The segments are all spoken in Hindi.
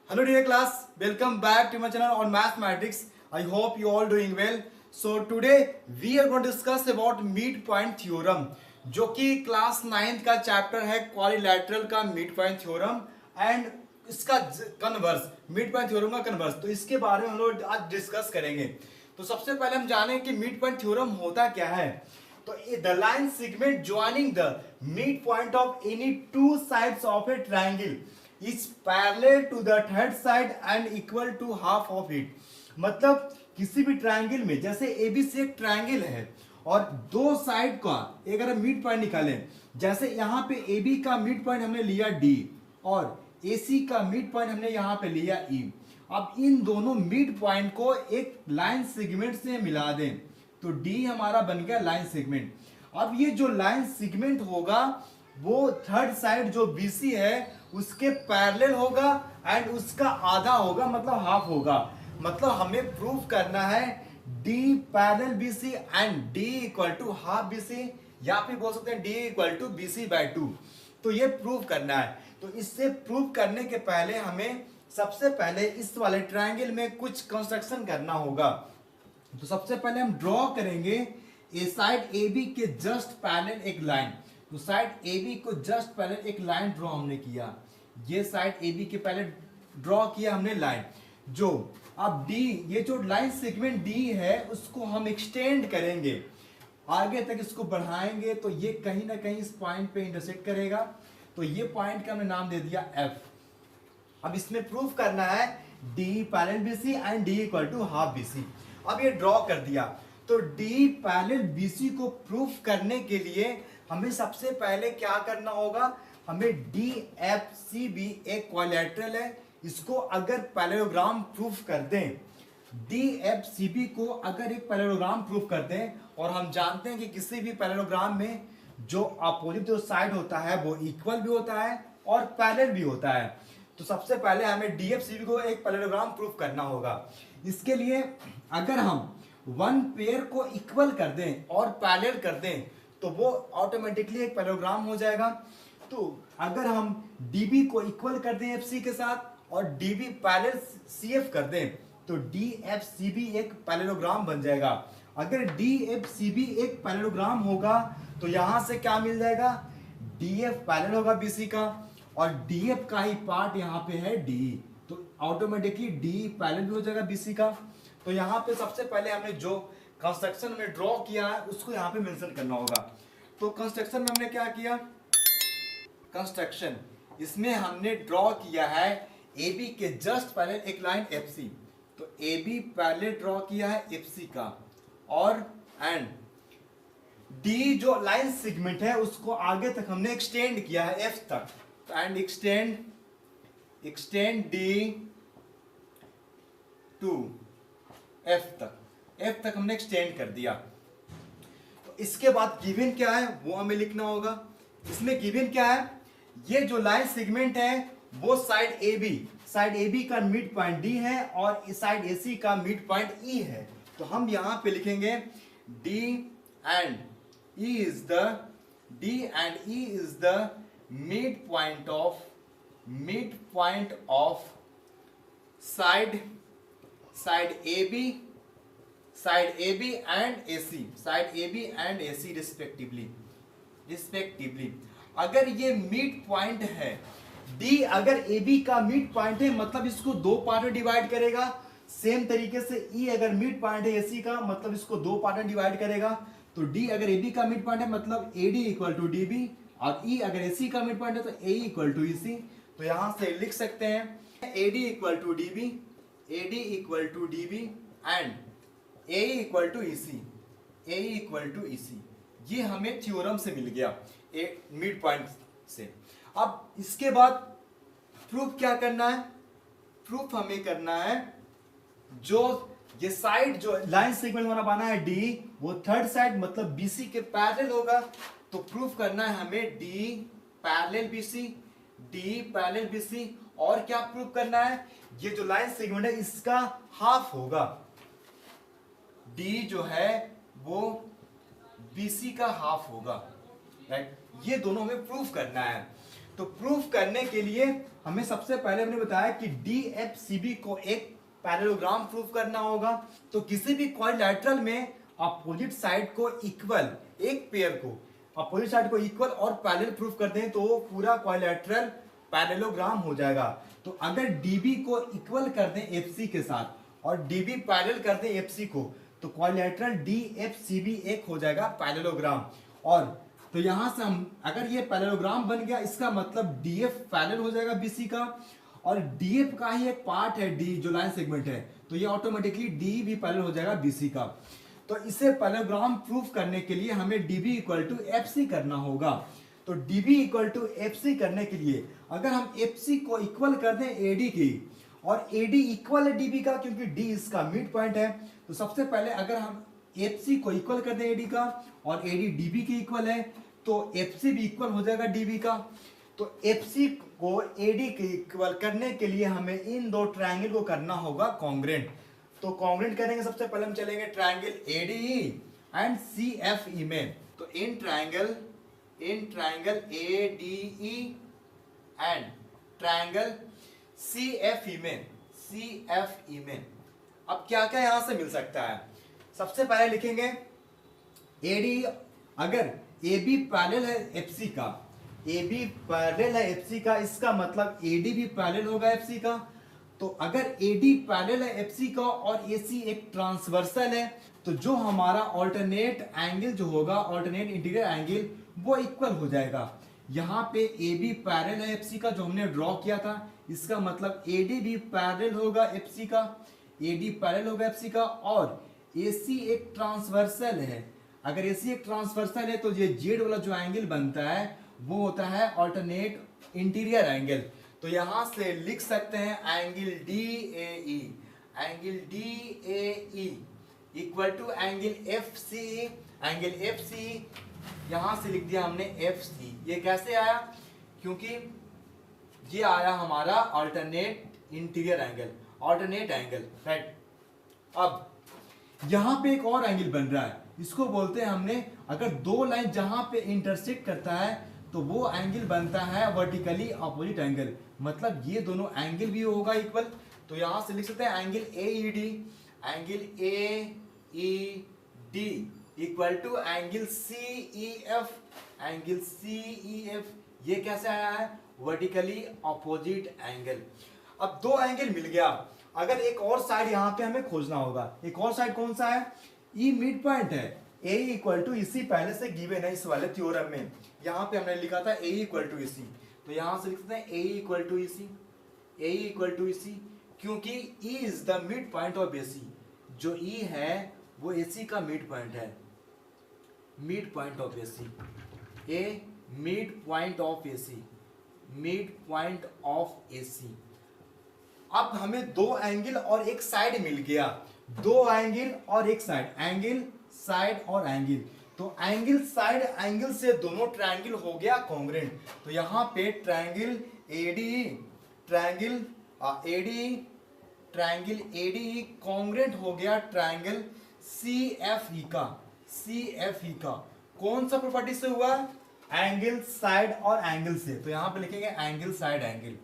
Hello dear class, welcome back to my channel on mathematics. I hope you all doing well. So today we are going to discuss about midpoint theorem, जो कि क्लास 9th का चैप्टर है क्वाड्रिलेटरल का midpoint theorem एंड इसका कन्वर्स midpoint theorem का कन्वर्स। तो इसके बारे में हम लोग आज डिस्कस करेंगे। तो सबसे पहले हम जानें कि midpoint theorem होता क्या है। तो the line segment joining the midpoint of any two sides of a triangle is parallel to the third side and equal to half of it। मतलब किसी भी ट्रायंगल में, जैसे एबीसी एक ट्रायंगल है और दो साइड का एक अगर मिड पॉइंट निकालें, जैसे यहाँ पे AB का मिड पॉइंट हमने लिया D और AC का मिड पॉइंट हमने यहाँ पे लिया E। अब इन दोनों मिड पॉइंट को एक लाइन सेगमेंट से मिला दें तो D हमारा बन गया लाइन सेगमेंट। अब ये जो लाइन सेगमेंट होगा वो थर्ड साइड जो BC है उसके पैरेलल होगा एंड उसका आधा होगा, मतलब हाफ होगा। मतलब हमें प्रूव करना है D parallel BC and D equal to half BC, या फिर बोल सकते हैं D equal to BC by 2। तो ये प्रूव करना है। तो इससे प्रूव करने के पहले हमें सबसे पहले इस वाले ट्रायंगल में कुछ कंस्ट्रक्शन करना होगा। तो सबसे पहले हम ड्रॉ करेंगे ए साइड AB के जस्ट पैरेलल एक लाइन। तो साइड AB को जस्ट पैरेलल एक लाइन ड्रॉ हमने किया, ये साइड AB के पहले ड्रॉ किया हमने लाइन। जो अब D, ये जो लाइन सेगमेंट D है उसको हम एक्सटेंड करेंगे, आगे तक इसको बढ़ाएंगे तो ये कहीं ना कहीं इस पॉइंट पे इंटरसेक्ट करेगा। तो ये पॉइंट का हमने नाम दे दिया F। अब इसमें प्रूफ करना है D parallel BC and D equal to half BC। अब ये ड्रॉ कर दिया तो D पैरेलल BC को प्रूफ करने के लिए हमें सबसे पहले क्या करना होगा, हमें DFCB एक क्वाड्रिलेटरल है, इसको अगर पैरेललोग्राम प्रूफ कर दें, DFCB को अगर एक पैरेललोग्राम प्रूफ कर दें, और हम जानते हैं कि किसी भी पैरेललोग्राम में जो अपोजिट जो साइड होता है वो इक्वल भी होता है और पैरेलल भी होता है। तो सबसे पहले हमें DFCB को एक पैरेललोग्राम प्रूफ करना होगा। इसके लिए अगर हम वन पेयर को इक्वल कर दें और पैरेलल कर दें तो वो ऑटोमेटिकली एक पैरेललोग्राम हो जाएगा। तो अगर हम DB को इक्वल कर दें FC के साथ और DB पैरेलल CF कर दें तो DFCB एक पैरेललोग्राम बन जाएगा। अगर DFCB एक पैरेललोग्राम होगा तो यहां से क्या मिल जाएगा, DF पैरेलल होगा BC का और DF का ही पार्ट यहाँ पे है DE, तो ऑटोमेटिकली DE पैरेलल भी हो जाएगा BC का। तो यहाँ पे सबसे पहले हमने जो कंस्ट्रक्शन में ड्रॉ किया है उसको यहाँ पे मेंशन करना होगा। तो कंस्ट्रक्शन में हमने क्या किया, कंस्ट्रक्शन इसमें हमने ड्रॉ किया है AB के जस्ट पहले एक लाइन FC। तो AB पहले ड्रॉ किया है FC का और एंड D जो लाइन सेगमेंट है उसको आगे तक हमने एक्सटेंड किया है F तक। And extend D to F तक हमने एक्सटेंड कर दिया। तो इसके बाद गिवन क्या है वो हमें लिखना होगा। इसमें गिवन क्या है, ये जो लाइन सेगमेंट है वो साइड AB का मिड पॉइंट D है और इस साइड AC का मिड पॉइंट E है। तो हम यहां पे लिखेंगे D and E is the midpoint of side AB and AC respectively। अगर ये मिड पॉइंट है D, अगर AB का मिड पॉइंट है मतलब इसको दो पार्ट में डिवाइड करेगा। सेम तरीके से E अगर मिड पॉइंट है AC का मतलब इसको दो पार्ट में डिवाइड करेगा। तो D अगर AB का मिड पॉइंट है मतलब AD इक्वल टू DB और E अगर AC का मिड पॉइंट है तो AE इक्वल टू EC। तो यहां से लिख सकते हैं AD equal to DB and AE equal to EC। ये हमें थ्योरम से मिल गया मिड पॉइंट से। अब इसके बाद प्रूफ क्या करना है, प्रूफ हमें करना है जो ये साइड जो लाइन सेगमेंट हमारा बना है D वो थर्ड साइड मतलब BC के पैरेलल होगा। तो प्रूफ करना है हमें D पैरेलल BC और क्या प्रूफ करना है, ये जो लाइन सेगमेंट है इसका हाफ होगा। D जो है वो BC का हाफ होगा, राइट। ये दोनों हमें प्रूफ करना है। तो प्रूफ करने के लिए हमें सबसे पहले हमने बताया कि डी एफ सी बी को एक पैरेललोग्राम प्रूव करना होगा। तो किसी भी क्वाड्रिलेटरल में अपोजिट साइड को इक्वल, एक पेयर को अपोजिट साइड को इक्वल और पैरेलल प्रूव कर दें तो वो पूरा क्वाड्रिलेटरल पैरेललोग्राम हो जाएगा। तो अगर डीबी को इक्वल कर दें एफसी के साथ और डीबी पैरेलल कर दें एफसी को, तो quadrilateral D F C B एक हो जाएगा पैरेललोग्राम। और तो यहां से हम अगर ये पैरेललोग्राम बन गया, इसका मतलब डीएफ पैरेलल हो जाएगा बीसी का, और डीएफ का ही एक पार्ट है डी जो लाइन सेगमेंट है, तो ये ऑटोमेटिकली डी भी पैरेलल हो जाएगा बीसी का। तो इसे पैरेललोग्राम प्रूफ करने के लिए हमें डीबी इक्वल टू एफसी करना होगा। तो डीबी इक्वल टू एफसी करने के लिए अगर हम एफसी को इक्वल कर दें एडी की, और एडी इक्वल है डीबी का क्योंकि डी इसका मिड पॉइंट है, तो सबसे पहले अगर हम एफसी को इक्वल कर दें एडी का और एडी डीबी के इक्वल है, तो एफसी भी इक्वल हो जाएगा डीबी का। तो एफसी को एडी के इक्वल करने के लिए हमें इन दो ट्रायंगल को करना होगा कॉन्ग्रेंट। तो कॉन्ग्रेंट करेंगे, सबसे पहले हम चलेंगे ट्रायंगल एडीई एंड सीएफई में। तो in triangle ADE and triangle CFE में अब क्या क्या यहां से मिल सकता है। सबसे पहले लिखेंगे एडी, अगर AB पैरेलल है एफसी का, AB पैरेलल है एफसी का, इसका मतलब AD भी पैरेलल होगा एफसी का। तो अगर AD पैरेलल है एफसी का और AC एक ट्रांसवर्सल है, तो जो हमारा ऑल्टरनेट एंगल जो होगा, ऑल्टरनेट इंटीरियर एंगल, वो इक्वल हो जाएगा। यहाँ पे AB पैरेलल है एफसी का जो हमने ड्रॉ किया था, इसका मतलब AD भी पैरेलल होगा एफसी का, AD पैरेलल होगा एफसी का, और AC एक ट्रांसवर्सल है। अगर AC एक ट्रांसवर्सल है तो ये जेड वाला जो एंगल बनता है वो होता है ऑल्टरनेट इंटीरियर एंगल। तो यहां से लिख सकते हैं angle DAE equal to angle FC यहां से लिख दिया हमने FC। ये कैसे आया? क्योंकि ये आया हमारा alternate interior angle, alternate angle, right. अब यहां पे एक और एंगल बन रहा है, इसको बोलते हैं हमने, अगर दो लाइन जहां पे इंटरसेक्ट करता है तो वो एंगल बनता है वर्टिकली अपोजिट एंगल, मतलब ये दोनों एंगल भी होगा इक्वल। तो यहां से लिख सकते हैं angle AED equal to angle CEF। ये कैसे आया है? Vertically opposite angle. अब दो एंगल मिल गया, अगर एक और साइड यहाँ पे हमें खोजना होगा। एक और साइड कौन सा है? ई मिड पॉइंट है। ए इक्वल टू इसी पहले से गिवन है इस वाले थ्योरम में, यहाँ पे हमने लिखा था ए इक्वल टू इसी, तो यहाँ से लिखते हैं ए इक्वल टू इसी, क्योंकि E is the mid point of AC. जो ई है वो एसी का मिड पॉइंट है, mid point of AC, A mid point of AC. अब हमें दो एंगल और एक साइड मिल गया, दो एंगल और एक साइड, एंगल साइड और एंगल। तो एंगल साइड एंगल से दोनों ट्रायंगल हो गया कॉन्ग्रेंट। तो यहाँ पे ट्रायंगल ADE कॉन्ग्रेंट हो गया ट्रायंगल CFE का। कौन सा प्रॉपर्टी से हुआ? एंगल साइड और एंगल से। तो यहाँ पे लिखेंगे एंगल साइड एंगल।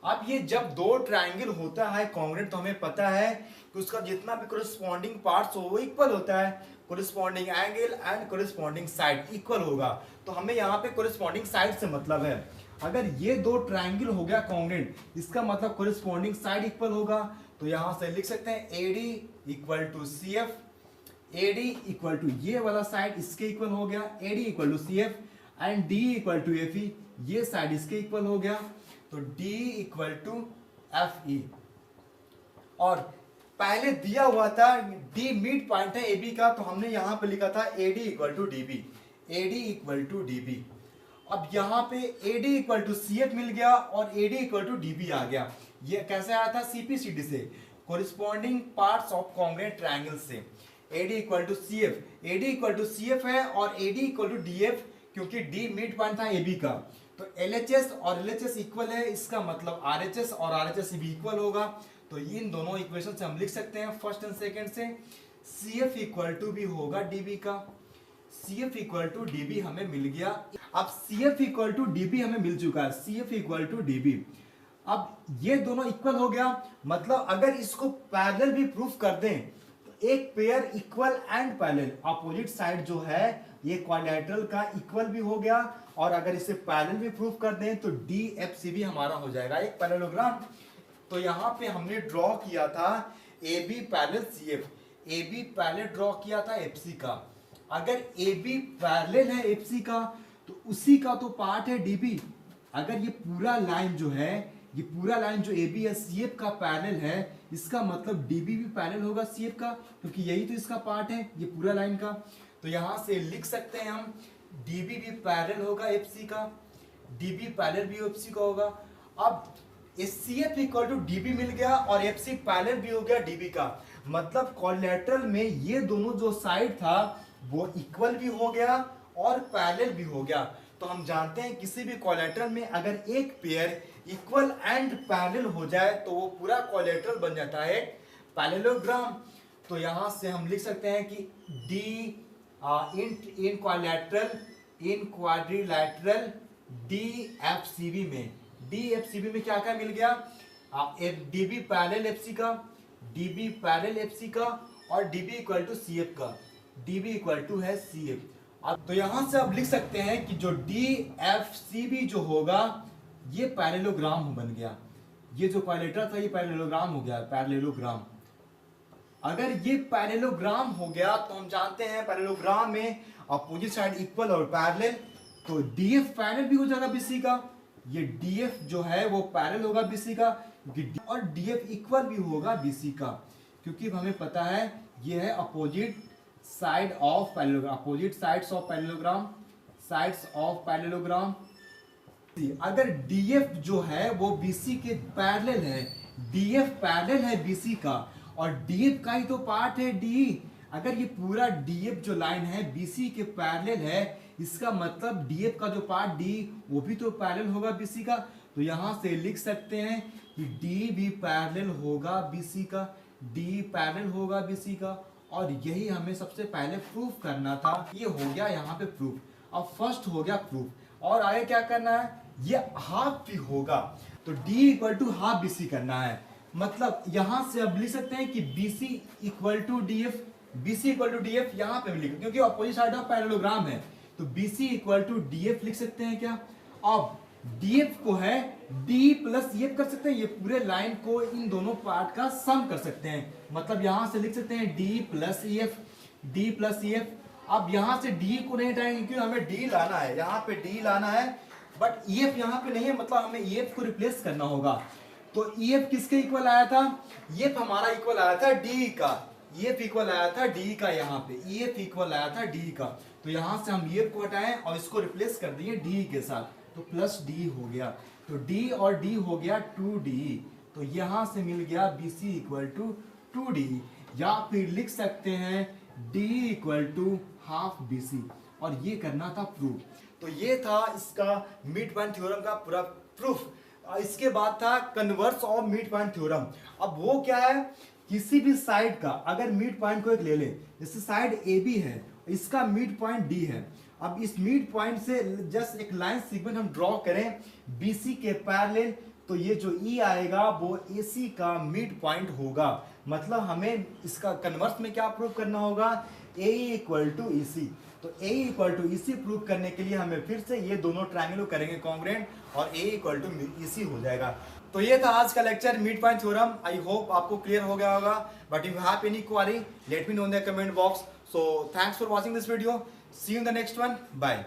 अब ये जब दो ट्रायंगल होता है कॉन्ग्रेंट, तो हमें पता है कि उसका जितना भी कोरिस्पॉन्डिंग पार्ट्स हो वो इक्वल होता है, corresponding angle and corresponding side equal होगा। तो हमें यहाँ पे कोरिस्पॉन्डिंग साइड से मतलब है, अगर ये दो ट्रायंगल हो गया कॉन्ग्रेंट, इसका मतलब कोरिस्पॉन्डिंग साइड इक्वल होगा। तो यहाँ से लिख सकते हैं AD equal to CF, AD equal to ये वाला साइड इसके इक्वल हो गया, AD equal to CF and D equal to FE, ये साइड इसके इक्वल हो गया, तो D इक्वल टू FE। और पहले दिया हुआ था D मिड पॉइंट है AB का, तो हमने यहाँ पे लिखा था AD इक्वल टू DB। अब यहाँ पे AD इक्वल टू CF मिल गया और AD इक्वल टू DB आ गया। ये कैसे आया था? CPCD से, corresponding parts of congruent triangle से। AD equal to CF, AD equal to CF है और AD इक्वल टू DF, क्योंकि D मिड पॉइंट था AB का। तो LHS और LHS इक्वल है, इसका मतलब RHS और RHS भी इक्वल होगा। तो इन दोनों इक्वेशन से हम लिख सकते हैं फर्स्ट एंड सेकंड से, CF इक्वल टू भी होगा DB का, CF इक्वल टू DB हमें मिल गया। अब CF इक्वल टू DB हमें मिल चुका है, CF इक्वल टू DB। अब ये दोनों इक्वल हो गया, मतलब अगर इसको पैरेलल भी प्रूफ कर दें तो एक pair equal and parallel, opposite side जो है ये क्वाड्रिलेटरल का इक्वल भी हो गया, और अगर इसे पैरेलल भी प्रूफ कर दें तो DFC भी हमारा हो जाएगा एक पैरेललोग्राम। तो यहाँ पे हमने ड्रॉ किया था AB parallel CF, AB parallel draw किया था FC का। अगर AB पैरेलल है FC का तो उसी का तो पार्ट है DB। अगर ये पूरा लाइन जो है, ये पूरा लाइन जो AB या CF का पैरेलल है, इसका मतलब DB भी पैरेलल होगा CF का, क्योंकि यही तो इसका पार्ट है ये पूरा लाइन का। तो यहां से लिख सकते हैं हम DB भी पैरेलल होगा FC का, DB पैरेलल भी FC का होगा। अब CF इक्वल टू DB मिल गया और FC पैरेलल भी हो गया DB का, मतलब क्वाड्रिलेटरल में ये दोनों जो साइड था वो इक्वल भी हो गया और पैरेलल भी हो गया। तो हम जानते हैं किसी भी क्वाड्रिलेटरल में अगर एक पेयर इक्वल एंड पैरेलल हो जाए तो वो पूरा क्वाड्रिलेटरल बन जाता है पैरेललोग्राम। तो यहां से हम लिख सकते हैं कि इन क्वाड्रिलेटरल DFCB में क्या क्या मिल गया, DB पैरेलल FC का, DB पैरेलल FC का और DB इक्वल टू CF का, DB इक्वल टू है CF। अब तो यहां से आप लिख सकते हैं कि जो DFCB जो होगा ये पैरेललोग्राम बन गया, ये जो क्वाड्रिलेटरल था ये पैरेललोग्राम हो गया, पैरेललोग्राम। अगर ये पैरेललोग्राम हो गया तो हम जानते हैं पैरेललोग्राम में अपोजिट साइड इक्वल और पैरेलल, तो DF पैरेलल भी हो जाएगा BC का, ये DF जो है वो पैरेलल होगा BC का, और DF इक्वल भी होगा BC का, क्योंकि हमें पता है ये है opposite side of parallelogram, opposite sides of parallelogram, sides of parallelogram. अगर DF जो है वो BC के पैरेलल है, DF पैरेलल है BC का और DF का ही तो पार्ट है DE। अगर ये पूरा DF जो लाइन है BC के पैरेलल है, इसका मतलब DF का जो पार्ट DE वो भी तो पैरेलल होगा BC का। तो यहां से लिख सकते हैं कि D भी पैरेलल होगा BC का, D पैरेलल होगा BC का, और यही हमें सबसे पहले प्रूफ करना था। ये हो गया यहाँ पे प्रूफ, अब फर्स्ट हो गया प्रूफ, और आगे क्या करना है, ये हाफ भी होगा तो D equal to half BC करना है। मतलब यहां से अब लिख सकते हैं कि BC equal to DF, BC equal to DF यहाँ पे लिख, क्योंकि अपोजिट साइड ऑफ पैरेललोग्राम है तो BC इक्वल टू DF लिख सकते हैं क्या। अब DF को है D प्लस EF कर सकते हैं, ये पूरे लाइन को इन दोनों पार्ट का सम कर सकते हैं, मतलब यहां से लिख सकते हैं D plus EF, D plus EF। अब यहां से D को नहीं हटाएंगे क्योंकि हमें D लाना है, यहाँ पे D लाना है, बट EF यहाँ पे नहीं है, मतलब हमें EF को रिप्लेस करना होगा। तो EF किसके इक्वल आया था, EF हमारा इक्वल आया था D का, EF इक्वल आया था D का, यहाँ पे EF इक्वल आया था D का। तो यहां से हम EF को हटाएं और इसको रिप्लेस कर दिए D के साथ, तो प्लस D हो गया, तो D और D हो गया 2D। तो यहां से मिल गया BC इक्वल टू 2D, या फिर लिख सकते हैं D equal to half BC, और ये करना था प्रूफ। तो ये था इसका मिड पॉइंट थ्योरम का पूरा प्रूफ। इसके बाद था converse of mid point theorem. अब वो क्या है, किसी भी साइड का अगर मिड पॉइंट को एक ले ले, जैसे साइड AB है, इसका मिड पॉइंट D है, अब इस मिड पॉइंट से जस्ट एक लाइन सेगमेंट हम ड्रॉ करें BC के पैरेलल, तो ये जो E आएगा वो AC का मिड पॉइंट होगा। मतलब हमें इसका कन्वर्स में क्या प्रूव करना होगा, AE इक्वल टू EC। तो AE equal to EC prove करने के लिए हमें फिर से ये दोनों ट्रायंगल करेंगे कॉन्ग्रुएंट, और AE इक्वल टू EC हो जाएगा। तो ये था आज का lecture mid point theorem. I hope आपको क्लियर हो गया होगा, but if you have any query let me know in the comment box. So thanks for watching this video, see you in the next one, bye.